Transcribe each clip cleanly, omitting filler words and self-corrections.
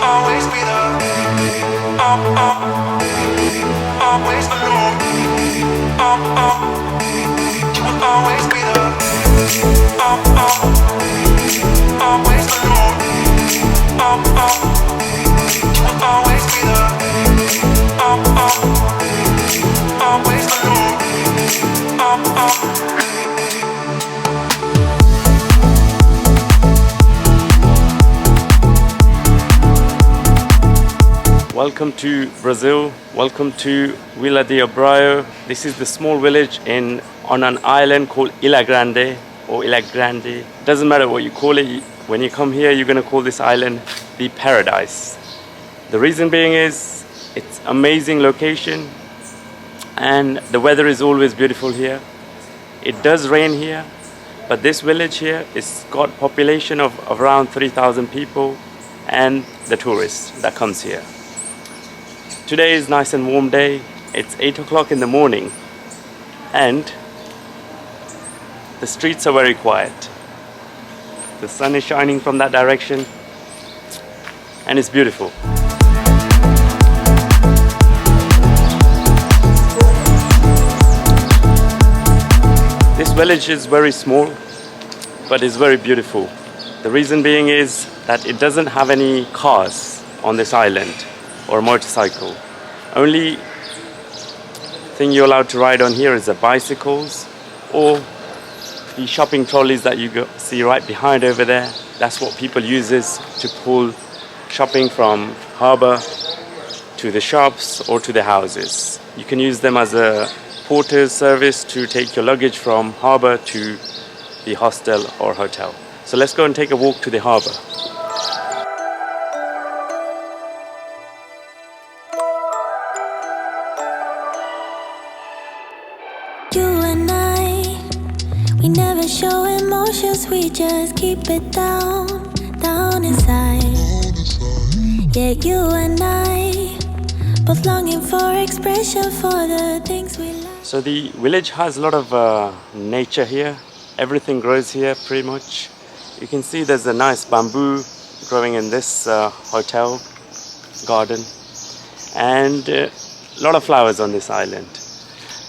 always be there. Always alone. You will always be there. Always alone. You will always be there. Always alone. Welcome to Brazil. Welcome to Vila de Abreu. This is the small village on an island called Ilha Grande or Ilha Grande. Doesn't matter what you call it. When you come here, you're going to call this island the paradise. The reason being is it's amazing location and the weather is always beautiful here. It does rain here, but this village here is got population of around 3,000 people and the tourists that comes here. Today is nice and warm day. It's 8 o'clock in the morning and the streets are very quiet. The sun is shining from that direction and it's beautiful. This village is very small but it's very beautiful. The reason being is that it doesn't have any cars on this island or motorcycle. Only thing you're allowed to ride on here is the bicycles or the shopping trolleys that you see right behind over there. That's what people uses to pull shopping from harbor to the shops or to the houses. You can use them as a porter's service to take your luggage from harbor to the hostel or hotel. So let's go and take a walk to the harbor. We never show emotions, we just keep it down inside. Yeah, you and I, both longing for expression for the things we like. So the village has a lot of nature here. Everything grows here pretty much. You can see there's a nice bamboo growing in this hotel garden and a lot of flowers on this island.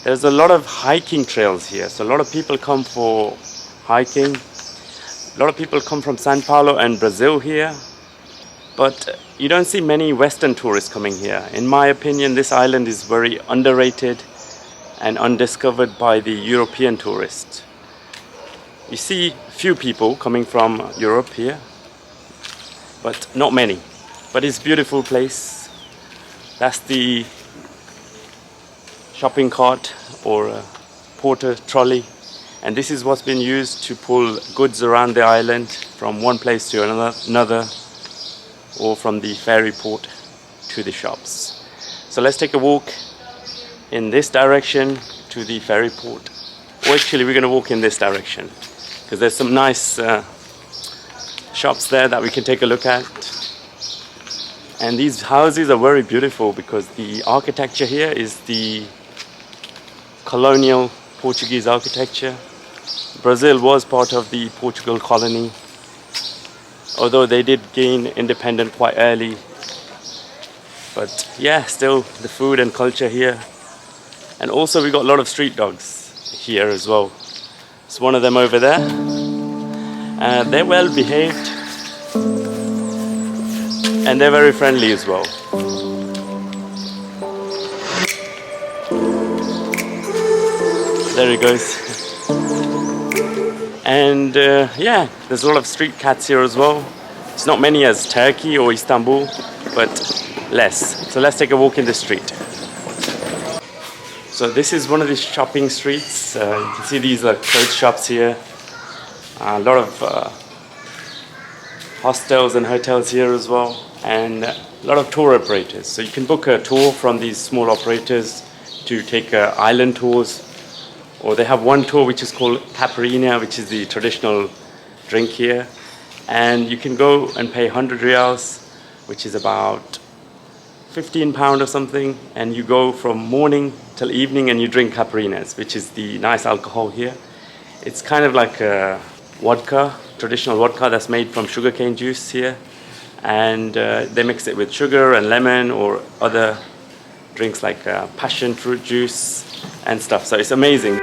There's a lot of hiking trails here, so a lot of people come for hiking. A lot of people come from Sao Paulo and Brazil here, but you don't see many Western tourists coming here. In my opinion, this island is very underrated and undiscovered by the European tourists. You see few people coming from Europe here, but not many. But it's a beautiful place. That's the shopping cart or a porter trolley, and this is what's been used to pull goods around the island from one place to another or from the ferry port to the shops. So let's take a walk in this direction to the ferry port, or actually we're going to walk in this direction because there's some nice shops there that we can take a look at. And these houses are very beautiful because the architecture here is the colonial Portuguese architecture. Brazil was part of the Portugal colony, although they did gain independence quite early. But yeah, still the food and culture here. And also we got a lot of street dogs here as well. It's one of them over there. They're well behaved and they're very friendly as well. There he goes. And yeah, there's a lot of street cats here as well. It's not many as Turkey or Istanbul, but less. So let's take a walk in the street. So this is one of the shopping streets. You can see these are clothes shops here. A lot of hostels and hotels here as well, and a lot of tour operators. So you can book a tour from these small operators to take island tours. Or they have one tour which is called caipirinha, which is the traditional drink here. And you can go and pay 100 reals, which is about £15 or something. And you go from morning till evening and you drink caipirinhas, which is the nice alcohol here. It's kind of like a vodka, traditional vodka that's made from sugarcane juice here. and they mix it with sugar and lemon or other drinks like passion fruit juice and stuff. So it's amazing.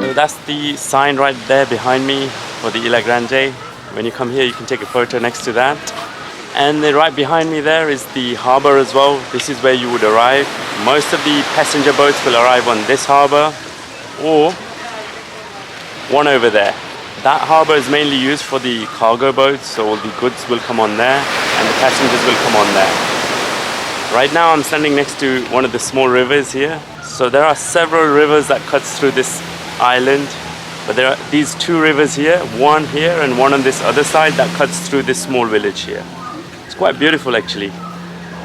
So that's the sign right there behind me for the Ilha Grande. When you come here, you can take a photo next to that. And then right behind me there is the harbour as well. This is where you would arrive. Most of the passenger boats will arrive on this harbour or one over there. That harbour is mainly used for the cargo boats, so all the goods will come on there and the passengers will come on there. Right now I'm standing next to one of the small rivers here. So there are several rivers that cuts through this island, but there are these two rivers here, one here and one on this other side that cuts through this small village here. It's quite beautiful actually.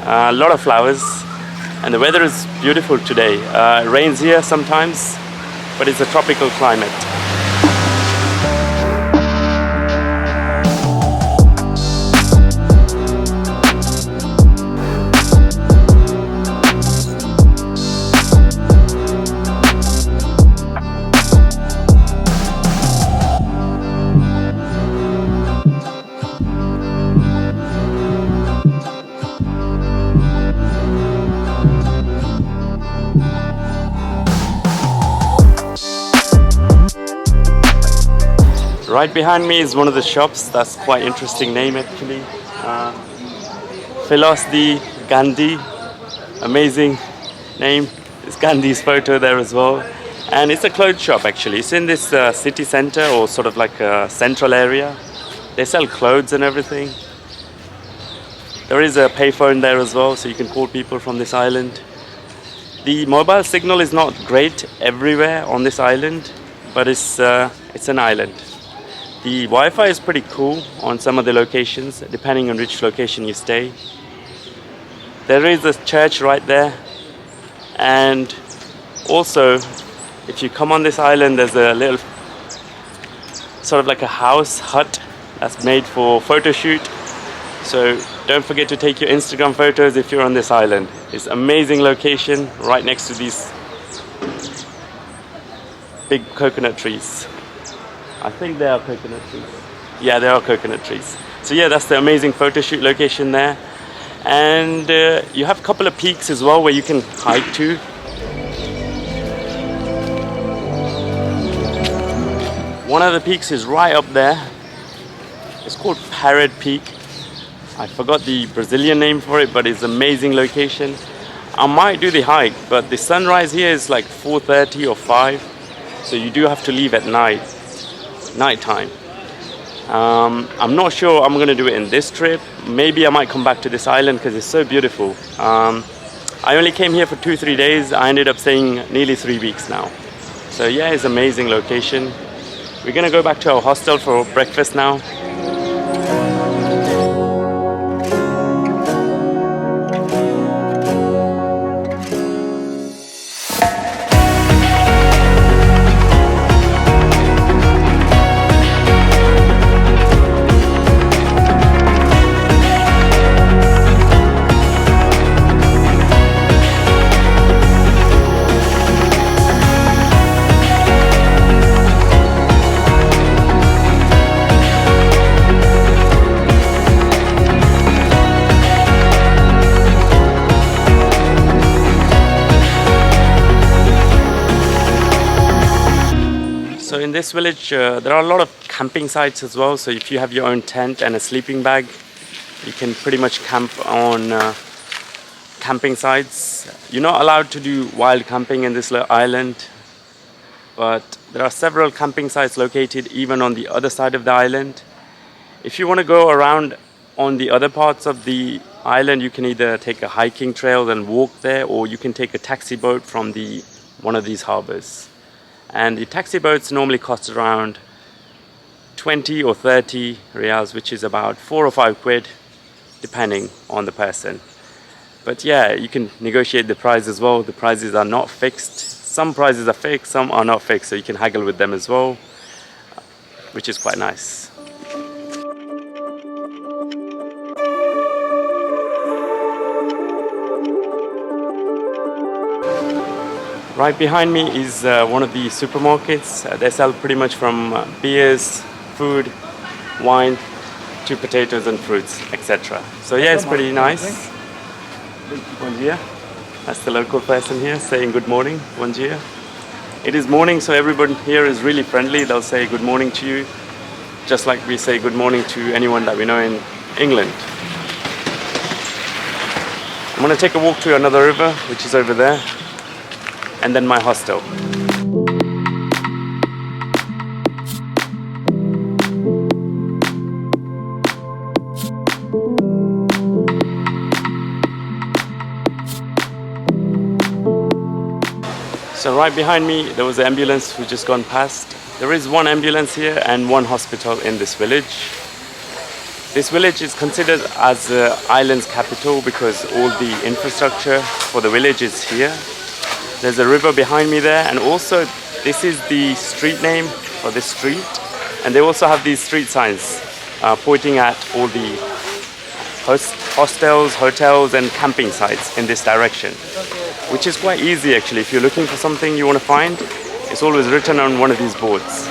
A lot of flowers and the weather is beautiful today. It rains here sometimes, but it's a tropical climate. Right behind me is one of the shops. That's quite interesting name actually. Philos the Gandhi. Amazing name. It's Gandhi's photo there as well. And it's a clothes shop actually. It's in this city center or sort of like a central area. They sell clothes and everything. There is a payphone there as well, so you can call people from this island. The mobile signal is not great everywhere on this island, but it's an island. The Wi-Fi is pretty cool on some of the locations, depending on which location you stay. There is a church right there, and also if you come on this island, there's a little sort of like a house hut that's made for photo shoot. So don't forget to take your Instagram photos if you're on this island. It's an amazing location right next to these big coconut trees. I think they are coconut trees. Yeah, they are coconut trees. So yeah, that's the amazing photo shoot location there. And you have a couple of peaks as well where you can hike to. One of the peaks is right up there. It's called Parrot Peak. I forgot the Brazilian name for it, but it's an amazing location. I might do the hike, but the sunrise here is like 4:30 or 5. So you do have to leave at nighttime. I'm not sure I'm going to do it in this trip. Maybe I might come back to this island because it's so beautiful. I only came here for 2-3 days. I ended up staying nearly 3 weeks now. So yeah, it's an amazing location. We're going to go back to our hostel for breakfast now. So in this village, there are a lot of camping sites as well. So if you have your own tent and a sleeping bag, you can pretty much camp on camping sites. You're not allowed to do wild camping in this island, but there are several camping sites located even on the other side of the island. If you want to go around on the other parts of the island, you can either take a hiking trail and walk there, or you can take a taxi boat from one of these harbors. And the taxi boats normally cost around 20 or 30 reals, which is about 4 or 5 quid, depending on the person. But yeah, you can negotiate the price as well. The prices are not fixed. Some prices are fixed, some are not fixed, so you can haggle with them as well. which is quite nice. Right behind me is one of the supermarkets. They sell pretty much from beers, food, wine, to potatoes and fruits, etc. So yeah, it's pretty nice. Bon dia. That's the local person here saying good morning. Bon dia. It is morning, so everyone here is really friendly. They'll say good morning to you, just like we say good morning to anyone that we know in England. I'm going to take a walk to another river, which is over there, and then my hostel. So right behind me there was an ambulance who just gone past. There is one ambulance here and one hospital in this village. This village is considered as the island's capital because all the infrastructure for the village is here. There's a river behind me there, and also this is the street name for this street, and they also have these street signs pointing at all the hostels, hotels and camping sites in this direction, which is quite easy actually. If you're looking for something you want to find, it's always written on one of these boards.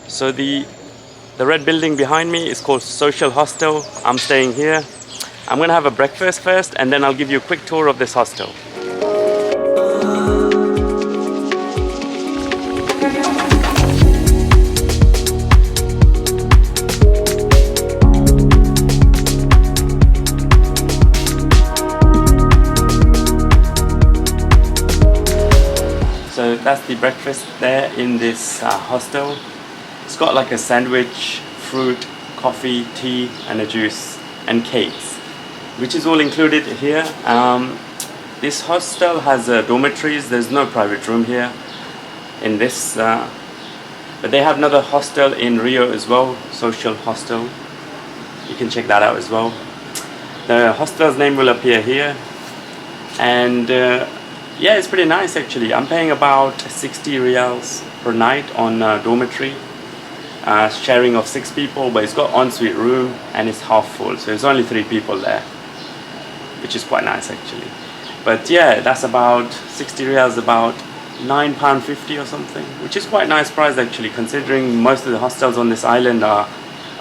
So the red building behind me is called Social Hostel. I'm staying here. I'm going to have a breakfast first, and then I'll give you a quick tour of this hostel. So that's the breakfast there in this hostel. It's got like a sandwich, fruit, coffee, tea and a juice and cakes, which is all included here. This hostel has dormitories. There's no private room here in this, but they have another hostel in Rio as well, Social Hostel. You can check that out as well. The hostel's name will appear here, and yeah, it's pretty nice actually. I'm paying about 60 reals per night on dormitory. Sharing of 6 people, but it's got ensuite room and it's half full, so it's only 3 people there, which is quite nice actually. But yeah, that's about 60 reals, about £9.50 or something, which is quite nice price actually, considering most of the hostels on this island are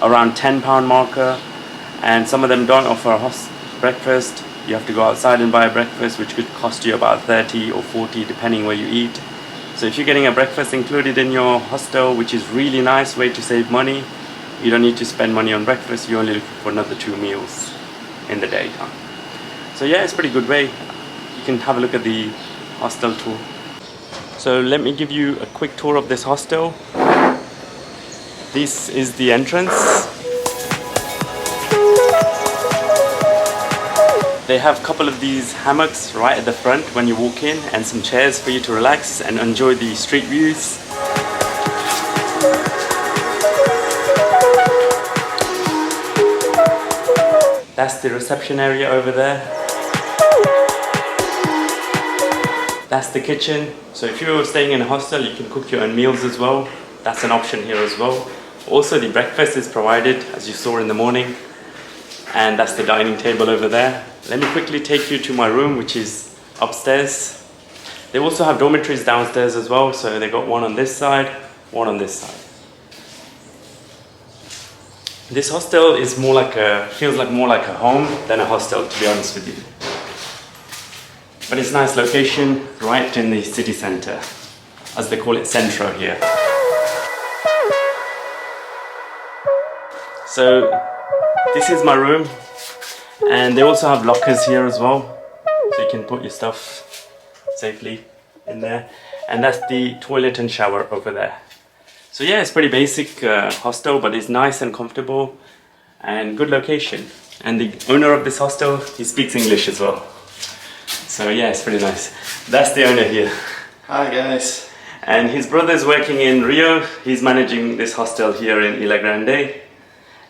around £10 marker, and some of them don't offer breakfast. You have to go outside and buy a breakfast, which could cost you about 30 or 40 depending where you eat. So if you're getting a breakfast included in your hostel, which is really nice way to save money, you don't need to spend money on breakfast. You only look for another 2 meals in the daytime. So yeah, it's a pretty good way. You can have a look at the hostel tour. So let me give you a quick tour of this hostel. This is the entrance. They have a couple of these hammocks right at the front when you walk in, and some chairs for you to relax and enjoy the street views. That's the reception area over there. That's the kitchen. So if you're staying in a hostel, you can cook your own meals as well. That's an option here as well. Also, the breakfast is provided, as you saw in the morning. And that's the dining table over there. Let me quickly take you to my room, which is upstairs. They also have dormitories downstairs as well, so they got one on this side, one on this side. This hostel is more like feels like more like a home than a hostel, to be honest with you. But it's a nice location, right in the city center, as they call it, Centro here. So this is my room. And they also have lockers here as well, so you can put your stuff safely in there. And that's the toilet and shower over there. So yeah, it's pretty basic hostel, but it's nice and comfortable and good location. And the owner of this hostel, he speaks English as well. So yeah, it's pretty nice. That's the owner here. Hi guys. And his brother's working in Rio. He's managing this hostel here in Ilha Grande.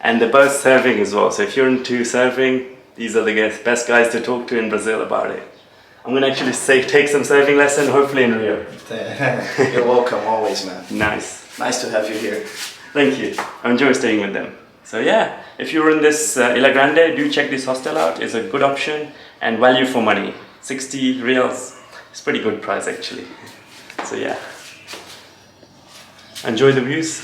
And they're both serving as well. So if you're into serving, these are the best guys to talk to in Brazil about it. I'm gonna actually take some serving lesson, hopefully in Rio. You're welcome always, man. Nice. Nice to have you here. Thank you. I enjoy staying with them. So yeah, if you're in this Ilha Grande, do check this hostel out. It's a good option and value for money. 60 reals. It's pretty good price actually. So yeah. Enjoy the views.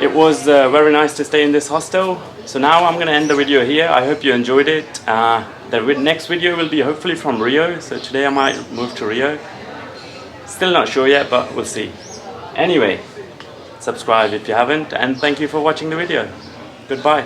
It was very nice to stay in this hostel. So now I'm going to end the video here. I hope you enjoyed it. The next video will be hopefully from Rio. So today I might move to Rio. Still not sure yet, but we'll see. Anyway, subscribe if you haven't, and thank you for watching the video. Goodbye.